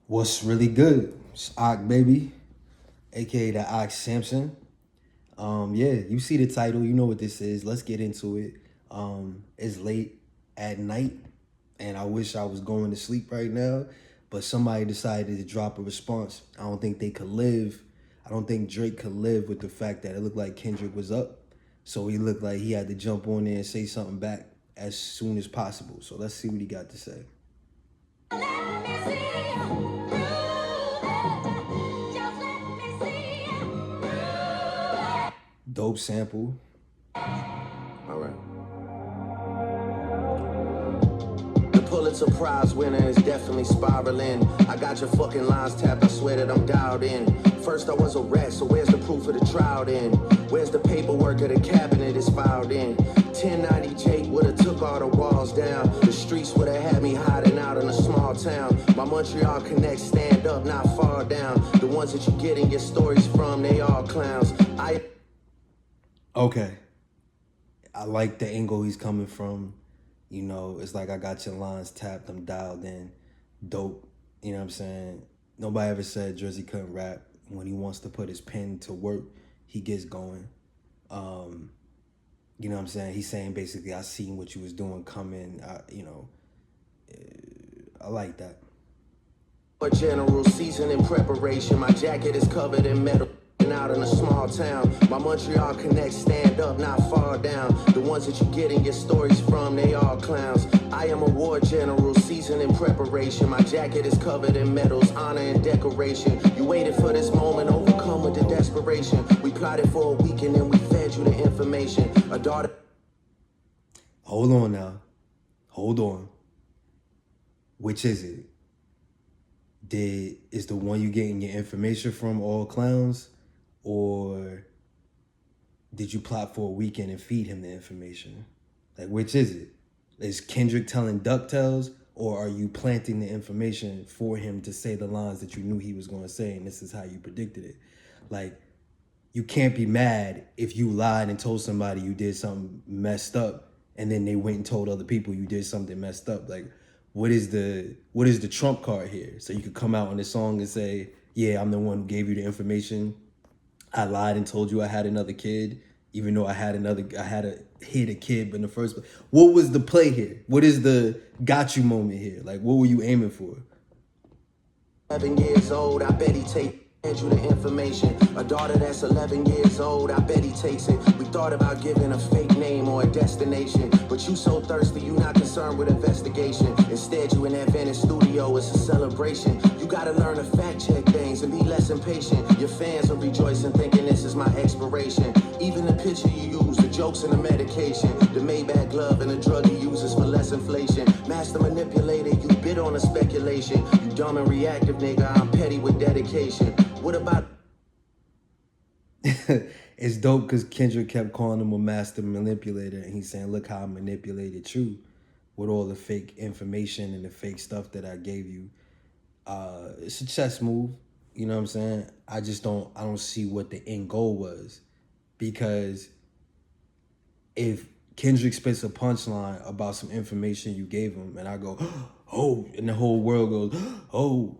What's really good? It's Ock Baby, aka the Ock Samson. Yeah, you see the title, you know what this is. Let's get into it. It's late at night, and I wish I was going to sleep right now, but somebody decided to drop a response. I don't think they could live. I don't think Drake could live with the fact that it looked like Kendrick was up. So he looked like he had to jump on there and say something back as soon as possible. So let's see what he got to say. Dope sample. All right. The Pulitzer Prize winner is definitely spiraling. I got your fucking lines tapped, I swear that I'm dialed in. First I was a rat, so where's the proof of the trial then? Where's the paperwork of the cabinet is filed in? 1090 Jake would've took all the walls down. The streets would've had me hiding out in a small town. My Montreal connects stand up, not far down. The ones that you getting your stories from, they all clowns. Okay. I like the angle he's coming from. You know, it's like I got your lines tapped, I'm dialed in. Dope. You know what I'm saying? Nobody ever said Drizzy couldn't rap. When he wants to put his pen to work, he gets going. You know what I'm saying? He's saying basically, I seen what you was doing coming. I like that. A general season in preparation. My jacket is covered in metal. Out in a small town, my Montreal connects stand up, not far down. The ones that you getting your stories from, they all clowns. I am a war general, seasoned in preparation. My jacket is covered in medals, honor and decoration. You waited for this moment, overcome with the desperation. We plotted for a week and then we fed you the information. A daughter. Hold on now. Hold on. Which is it? Is the one you getting your information from all clowns? Or did you plot for a weekend and feed him the information? Like, which is it? Is Kendrick telling DuckTales, or are you planting the information for him to say the lines that you knew he was going to say, and this is how you predicted it? Like, you can't be mad if you lied and told somebody you did something messed up, and then they went and told other people you did something messed up. Like, what is the trump card here? So you could come out on this song and say, yeah, I'm the one who gave you the information. I lied and told you I had another kid, even though I had hit a kid, but in the first place. What was the play here? What is the got you moment here? Like, what were you aiming for? 11 years old, I bet he take you the information. A daughter that's 11 years old, I bet he takes it. We thought about giving a fake name or a destination, but you so thirsty, you not concerned with investigation. Instead, you in that Venice studio, it's a celebration. You gotta learn to fact check things and be less impatient. Your fans are rejoicing, thinking this is my expiration. Even the picture you use, the jokes and the medication, the Maybach glove and the drug he uses for less inflation. Master manipulator, you bid on a speculation. You dumb and reactive, nigga, I'm petty with dedication. What about... It's dope because Kendrick kept calling him a master manipulator, and he's saying, look how I manipulated you with all the fake information and the fake stuff that I gave you. It's a chess move, you know what I'm saying? I don't see what the end goal was, because if Kendrick spits a punchline about some information you gave him, and I go, oh, and the whole world goes, oh,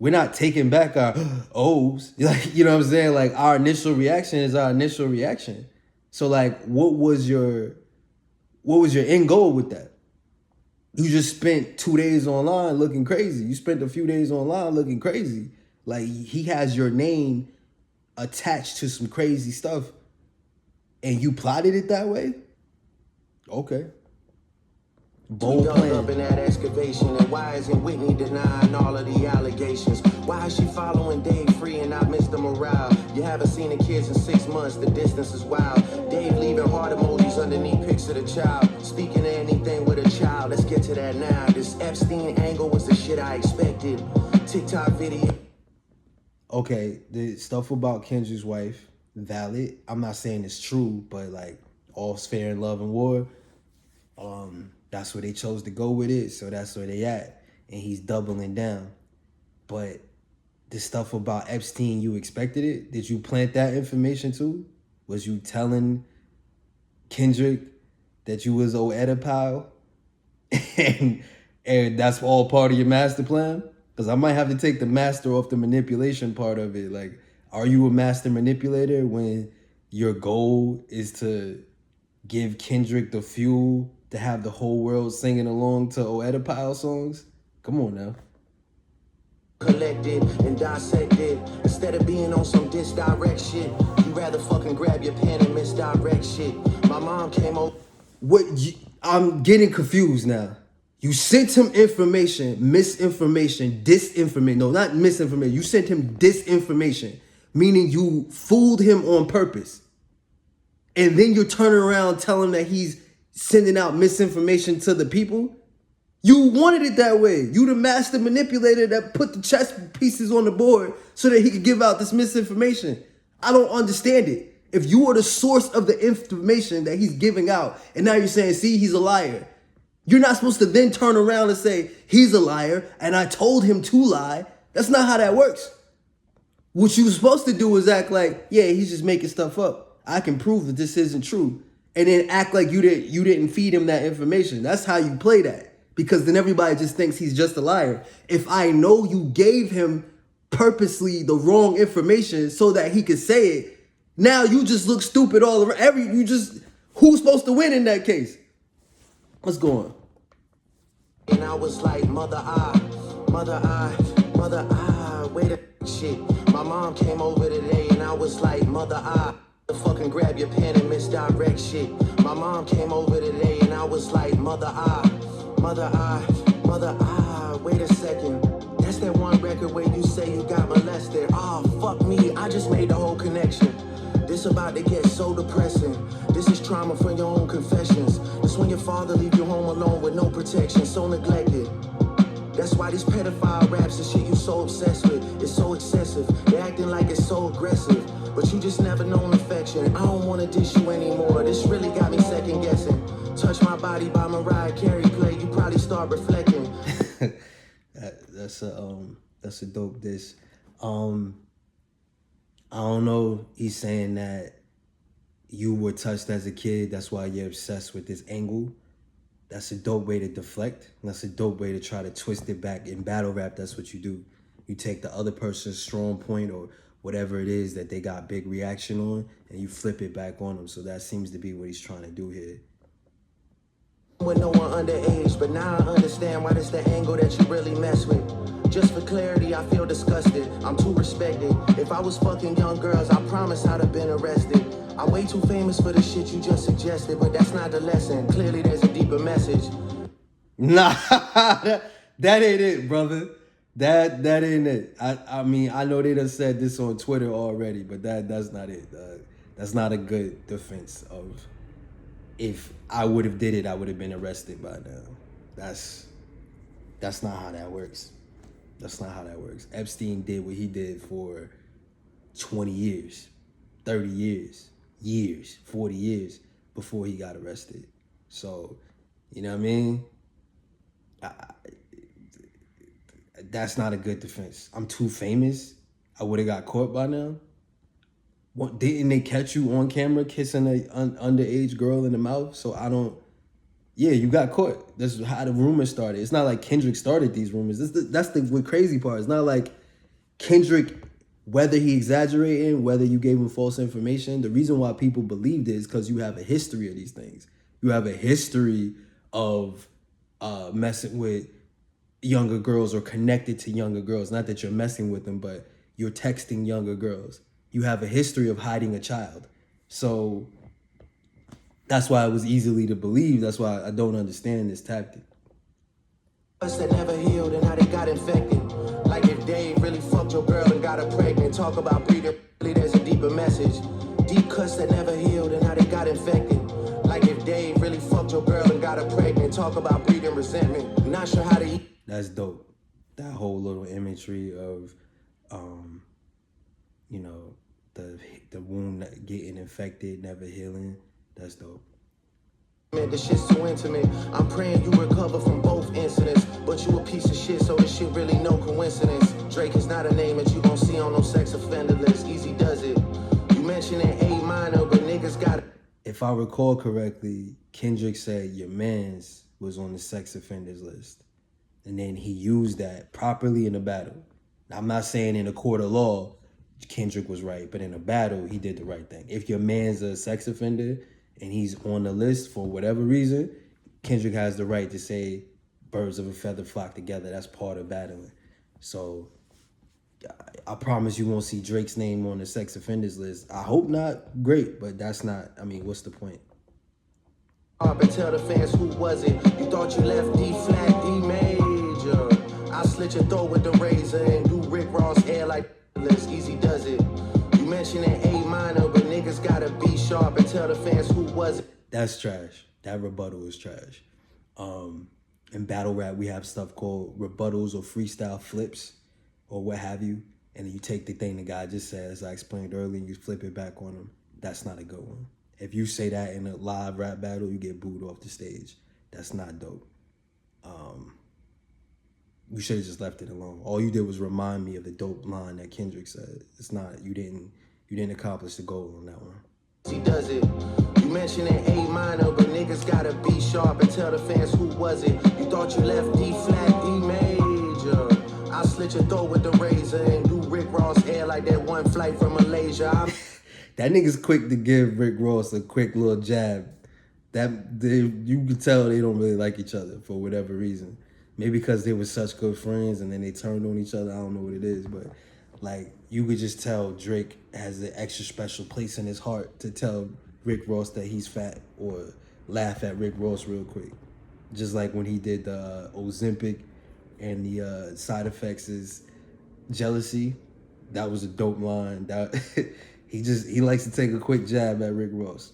we're not taking back our O's. Like, you know what I'm saying? Like, our initial reaction is our initial reaction. So, like, what was your end goal with that? You just spent 2 days online looking crazy. You spent a few days online looking crazy. Like, he has your name attached to some crazy stuff, and you plotted it that way? Okay. Bold plan. Up in that excavation, and why isn't Whitney denying all of the allegations? Why is she following Dave free and not Mr. Morale? You haven't seen the kids in 6 months, the distance is wild. Dave leaving heart emojis underneath pics of the child. Speaking of anything with a child, let's get to that now. This Epstein angle was the shit I expected. TikTok video. Okay, the stuff about Kendrick's wife, valid. I'm not saying it's true, but like, all's fair in love and war. That's where they chose to go with it, so that's where they at. And he's doubling down. But the stuff about Epstein, you expected it? Did you plant that information too? Was you telling Kendrick that you was old Oedipal? and that's all part of your master plan? Because I might have to take the master off the manipulation part of it. Like, are you a master manipulator when your goal is to give Kendrick the fuel to have the whole world singing along to Oedipal songs? Come on now. Collected and dissected. Instead of being on some disdirect shit, you rather fucking grab your pen and misdirect shit. My mom came over. I'm getting confused now. You sent him information, misinformation, disinformation. No, not misinformation. You sent him disinformation, meaning you fooled him on purpose. And then you're turning around telling him that he's sending out misinformation to the people. You wanted it that way. You the master manipulator that put the chess pieces on the board so that he could give out this misinformation. I don't understand it. If you are the source of the information that he's giving out, and now you're saying, see, he's a liar. You're not supposed to then turn around and say, he's a liar, and I told him to lie. That's not how that works. What you were supposed to do is act like, yeah, he's just making stuff up. I can prove that this isn't true. And then act like you didn't feed him that information. That's how you play that. Because then everybody just thinks he's just a liar. If I know you gave him purposely the wrong information so that he could say it, now you just look stupid all around. Who's supposed to win in that case? What's going on? And I was like, mother, wait a shit. My mom came over today and I was like, mother, fucking grab your pen and misdirect shit. My mom came over today and I was like, mother, wait a second. That's that one record where you say you got molested. Oh, fuck me, I just made the whole connection. This about to get so depressing. This is trauma from your own confessions. This when your father leave you home alone with no protection, so neglected. That's why these pedophile raps and shit you so obsessed with is so excessive. They're acting like it's so aggressive, but you just never known affection. I don't wanna dish you anymore. This really got me second guessing. Touch My Body by Mariah Carey play, you probably start reflecting. That's a dope diss. I don't know. He's saying that you were touched as a kid. That's why you're obsessed with this angle. That's a dope way to deflect. That's a dope way to try to twist it back. In battle rap, that's what you do. You take the other person's strong point or whatever it is that they got big reaction on, and you flip it back on them. So that seems to be what he's trying to do here. With no one underage, but now I understand why that's the angle that you really mess with. Just for clarity, I feel disgusted. I'm too respected. If I was fucking young girls, I promise I'd have been arrested. I'm way too famous for the shit you just suggested, but that's not the lesson. Clearly there's a deeper message. Nah, that ain't it, brother. That ain't it. I mean, I know they done said this on Twitter already, but that's not it. That's not a good defense of if I would have did it, I would have been arrested by now. That's not how that works. That's not how that works. Epstein did what he did for 20 years, 30 years, 40 years before he got arrested. So, you know what I mean? That's not a good defense. I'm too famous. I would have got caught by now. What, didn't they catch you on camera kissing an underage girl in the mouth? So yeah, you got caught. That's how the rumors started. It's not like Kendrick started these rumors. That's the crazy part. It's not like Kendrick, whether he exaggerating, whether you gave him false information. The reason why people believed it is because you have a history of these things. You have a history of messing with younger girls or connected to younger girls. Not that you're messing with them, but you're texting younger girls. You have a history of hiding a child. So that's why it was easily to believe. That's why I don't understand this tactic. That never healed and how they got infected. Like if Dave really fucked your girl and got her pregnant. Talk about breeding, really there's a deeper message. Deep cuts that never healed and how they got infected. Like if Dave really fucked your girl and got her pregnant. Talk about breeding resentment. Not sure how to eat. That's dope. That whole little imagery of, you know, the wound getting infected, never healing. That's dope. Man, this shit's too intimate. I'm praying you recover from both incidents. But you a piece of shit, so this shit really no coincidence. Drake is not a name that you gon' see on no sex offender list. Easy does it. You mentioned an A minor, but niggas got it. If I recall correctly, Kendrick said your mans was on the sex offenders list. And then he used that properly in a battle. Now, I'm not saying in a court of law, Kendrick was right, but in a battle, he did the right thing. If your man's a sex offender and he's on the list for whatever reason, Kendrick has the right to say birds of a feather flock together. That's part of battling. So I promise you won't see Drake's name on the sex offenders list. I hope not. Great, but that's not, I mean, what's the point? Up and tell the fans who was it. You thought you left D flat, D major. I slit your throat with the razor and do Rick Ross hair like less easy does it. You mentioning A minor, but niggas gotta be sharp and tell the fans who was it. That's trash. That rebuttal is trash. In battle rap, we have stuff called rebuttals or freestyle flips or what have you. And then you take the thing the guy just said, as I explained earlier, and you flip it back on him. That's not a good one. If you say that in a live rap battle, you get booed off the stage. That's not dope. You should have just left it alone. All you did was remind me of the dope line that Kendrick said. It's not, you didn't accomplish the goal on that one. He does it. You mentioning A minor, but niggas gotta be sharp and tell the fans who was it. You thought you left D flat, D major. I slit your throat with the razor and do Rick Ross hair like that one flight from Malaysia. That nigga's quick to give Rick Ross a quick little jab. You can tell they don't really like each other for whatever reason. Maybe because they were such good friends and then they turned on each other. I don't know what it is, but like you could just tell Drake has an extra special place in his heart to tell Rick Ross that he's fat or laugh at Rick Ross real quick. Just like when he did the Ozempic and the side effects is jealousy. That was a dope line. That he likes to take a quick jab at Rick Ross.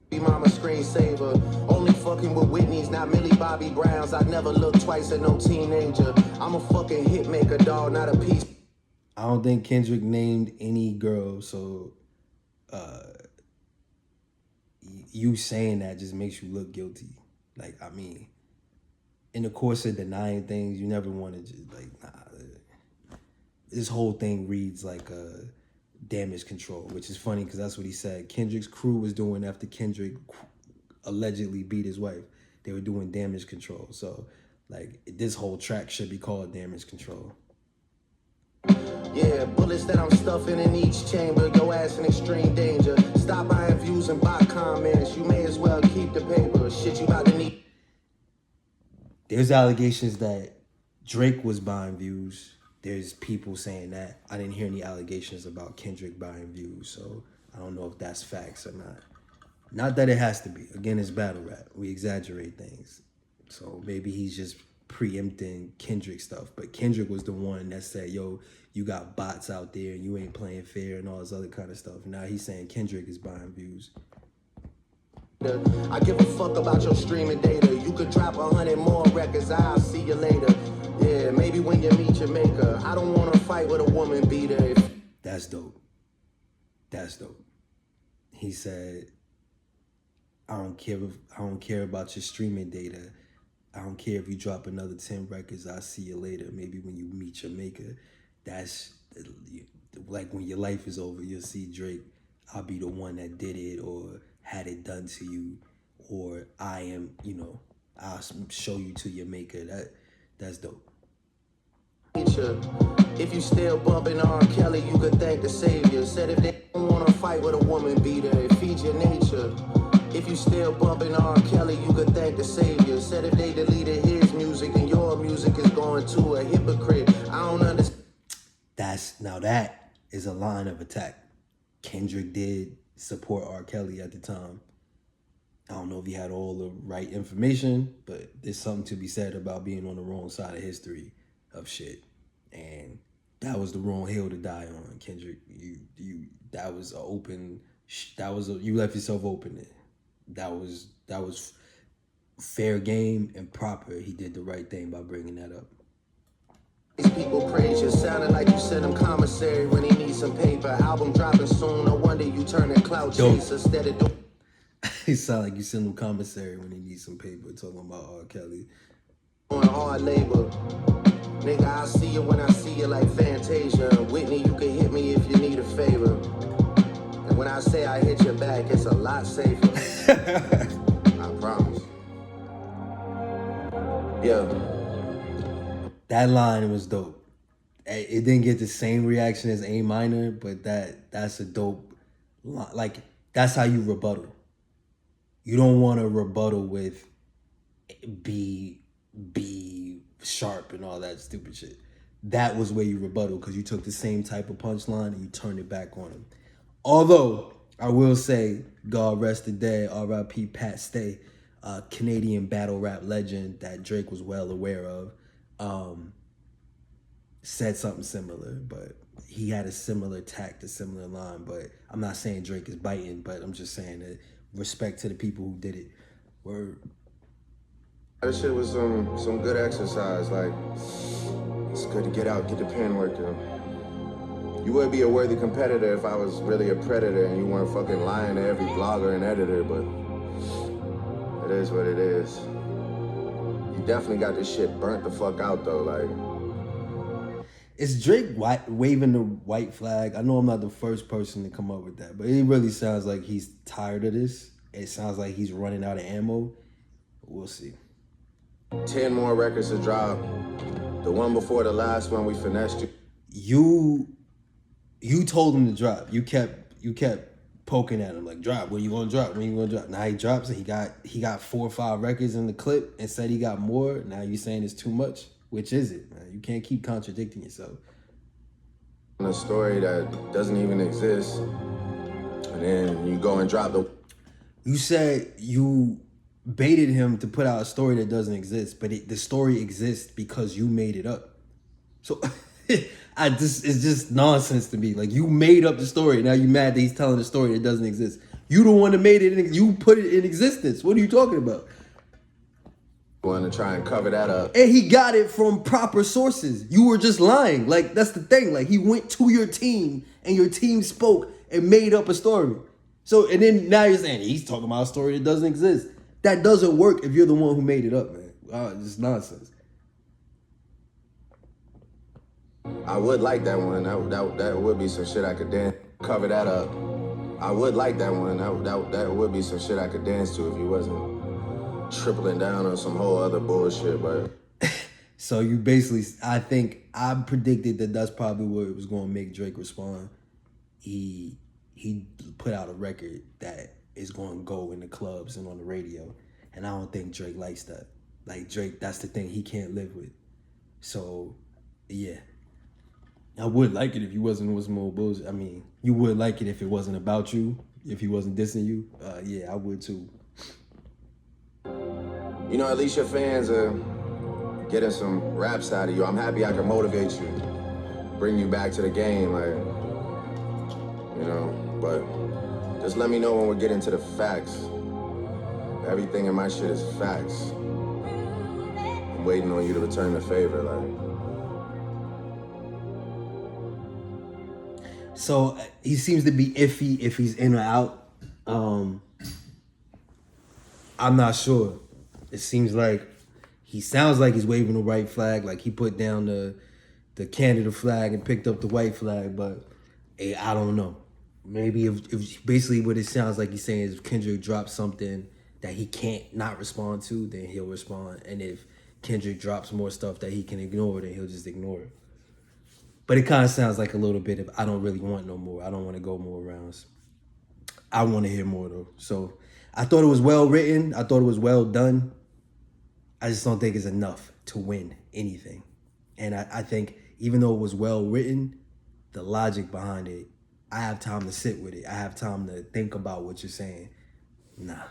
Mama screensaver, only fucking with Whitney's, not Millie Bobby Browns. I never look twice at no teenager. I'm a fucking hit maker, dog, not a piece. I don't think Kendrick named any girl, so you saying that just makes you look guilty. Like, I mean, in the course of denying things, you never want to just like, nah. This whole thing reads like a damage control, which is funny because that's what he said. Kendrick's crew was doing after Kendrick allegedly beat his wife. They were doing damage control. So, like, this whole track should be called damage control. Yeah, bullets that I'm stuffing in each chamber. Your ass in extreme danger. Stop buying views and buy comments. You may as well keep the paper. Shit you about to need. There's allegations that Drake was buying views. There's people saying that. I didn't hear any allegations about Kendrick buying views, so I don't know if that's facts or not. Not that it has to be. Again, it's battle rap. We exaggerate things. So maybe he's just preempting Kendrick stuff. But Kendrick was the one that said, yo, you got bots out there and you ain't playing fair and all this other kind of stuff. Now he's saying Kendrick is buying views. I give a fuck about your streaming data. You could drop 100 more records. I'll see you later. Yeah, maybe when you meet your maker. I don't want to fight with a woman beater. That's dope. That's dope. He said, I don't care about your streaming data. I don't care if you drop another 10 records. I'll see you later. Maybe when you meet your maker. That's like when your life is over, you'll see Drake. I'll be the one that did it or had it done to you, or I am, I'll show you to your maker. That's dope. If you still bumping R. Kelly, you could thank the savior. Said if they don't want to fight with a woman beater, it feeds your nature. If you still bumping R. Kelly, you could thank the savior. Said if they deleted his music and your music is going to a hypocrite. I don't understand. Now that is a line of attack. Kendrick did support R. Kelly at the time. I don't know if he had all the right information, but there's something to be said about being on the wrong side of history of shit. And that was the wrong hill to die on, Kendrick. You left yourself open there. That was fair game and proper. He did the right thing by bringing that up. These people praise you, sounding like you sent him commissary when he needs some paper. Album dropping soon, no wonder you turn a clout chaser instead of doing. He sound like you send him commissary when he needs some paper. Talking about R. Kelly. Doing hard labor. Nigga, I'll see you when I see you like Fantasia. Whitney, you can hit me if you need a favor. And when I say I hit your back, it's a lot safer. I promise. Yeah. That line was dope. It didn't get the same reaction as A minor, but that's a dope line. Like, that's how you rebuttal. You don't want to rebuttal with be sharp and all that stupid shit. That was where you rebuttal, because you took the same type of punchline and you turned it back on him. Although I will say, God rest the dead, R.I.P. Pat Stay, Canadian battle rap legend that Drake was well aware of, said something similar, but he had a similar tact, a similar line. But I'm not saying Drake is biting, but I'm just saying that respect to the people who did it. Word. That shit was some good exercise. Like, it's good to get out, get the pen working. You would be a worthy competitor if I was really a predator and you weren't fucking lying to every blogger and editor, but it is what it is. You definitely got this shit burnt the fuck out though, like. Is Drake waving the white flag? I know I'm not the first person to come up with that, but it really sounds like he's tired of this. It sounds like he's running out of ammo. We'll see. 10 more records to drop. The one before the last one, we finessed you. You told him to drop. You kept poking at him like, drop. When you gonna drop? When you gonna drop? Now he drops it. He got 4 or 5 records in the clip and said he got more. Now you saying it's too much? Which is it, man? You can't keep contradicting yourself. A story that doesn't even exist, and then you go and drop the. You said you baited him to put out a story that doesn't exist, but the story exists because you made it up. So it's just nonsense to me. Like, you made up the story. Now you mad that he's telling a story that doesn't exist. You the one that made it. You put it in existence. What are you talking about? Want to try and cover that up. And he got it from proper sources. You were just lying. Like, that's the thing. Like, he went to your team and your team spoke and made up a story. So, and then now you're saying he's talking about a story that doesn't exist. That doesn't work if you're the one who made it up, man. It's just nonsense. I would like that one. That would be some shit I could dance. Cover that up. I would like that one. That would be some shit I could dance to if he wasn't tripling down on some whole other bullshit. But so you basically, I predicted that that's probably what it was going to make Drake respond. He put out a record that is going to go in the clubs and on the radio, and I don't think Drake likes that. Like, Drake, that's the thing he can't live with. So yeah, I would like it if you wasn't with some more bullshit. I mean, you would like it if it wasn't about you, if he wasn't dissing you. Yeah, I would too. You know, at least your fans are getting some raps out of you. I'm happy I can motivate you, bring you back to the game, like, you know, but just let me know when we're getting to the facts. Everything in my shit is facts. I'm waiting on you to return the favor, like. So he seems to be iffy if he's in or out. I'm not sure. It seems like he sounds like he's waving the white flag, like he put down the Canada flag and picked up the white flag, but hey, I don't know. Maybe if basically what it sounds like he's saying is if Kendrick drops something that he can't not respond to, then he'll respond. And if Kendrick drops more stuff that he can ignore, then he'll just ignore it. But it kind of sounds like a little bit of, I don't really want no more. I don't want to go more rounds. I want to hear more, though. So I thought it was well written. I thought it was well done. I just don't think it's enough to win anything. And I think even though it was well written, the logic behind it, I have time to sit with it. I have time to think about what you're saying. Nah.